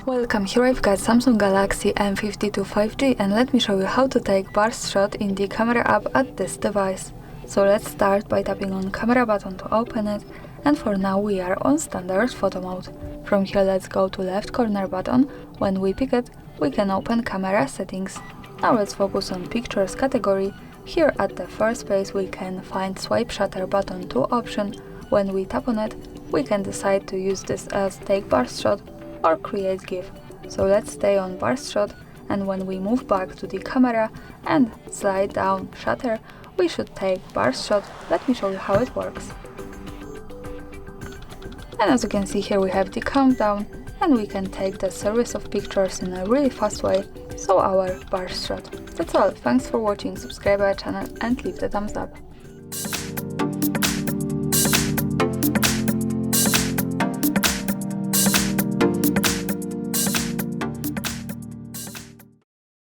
Welcome, here I've got Samsung Galaxy M52 5G and let me show you how to take burst shot in the camera app at this device. So let's start by tapping on camera button to open it, and for now we are on standard photo mode. From here let's go to left corner button. When we pick it, we can open camera settings. Now let's focus on pictures category. Here at the first page we can find swipe shutter button 2 option. When we tap on it, we can decide to use this as take burst shot or create GIF. So let's stay on burst shot, and when we move back to the camera and slide down shutter, we should take burst shot. Let me show you how it works. And as you can see here we have the countdown, and we can take the series of pictures in a really fast way, so our burst shot. That's all, thanks for watching, subscribe our channel and leave the thumbs up.